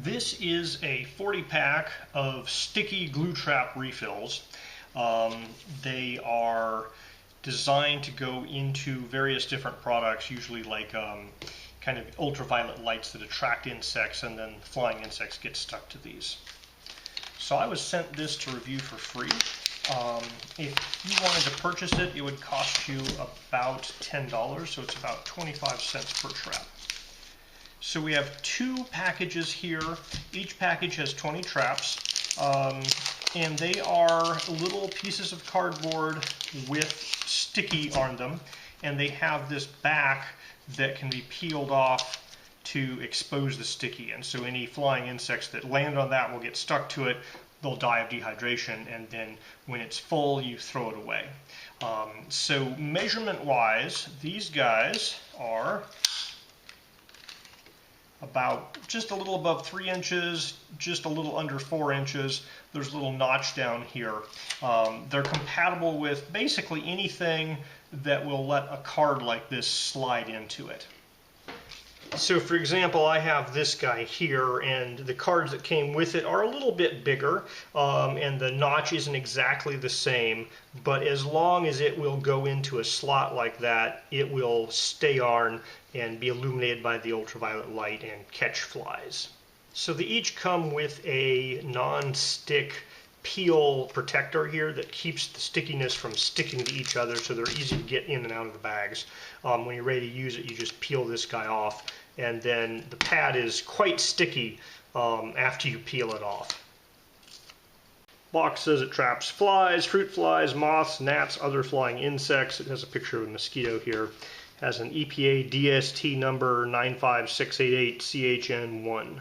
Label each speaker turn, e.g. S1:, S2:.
S1: This is a 40-pack of sticky glue trap refills. They are designed to go into various different products, usually like kind of ultraviolet lights that attract insects, and then flying insects get stuck to these. So I was sent this to review for free. If you wanted to purchase it, it would cost you about $10, so it's about 25 cents per trap. So we have two packages here. Each package has 20 traps, and they are little pieces of cardboard with sticky on them, and they have this back that can be peeled off to expose the sticky, and so any flying insects that land on that will get stuck to it. They'll die of dehydration, and then when it's full, you throw it away. So measurement-wise, these guys are about just a little above 3 inches, just a little under 4 inches. There's a little notch down here. They're compatible with basically anything that will let a card like this slide into it. So for example, I have this guy here, and the cards that came with it are a little bit bigger, and the notch isn't exactly the same, but as long as it will go into a slot like that, it will stay on and be illuminated by the ultraviolet light and catch flies. So they each come with a non-stick peel protector here that keeps the stickiness from sticking to each other, so they're easy to get in and out of the bags. When you're ready to use it, you just peel this guy off, and then the pad is quite sticky after you peel it off. Box says it traps flies, fruit flies, moths, gnats, other flying insects. It has a picture of a mosquito here. It has an EPA DST number 95688CHN1.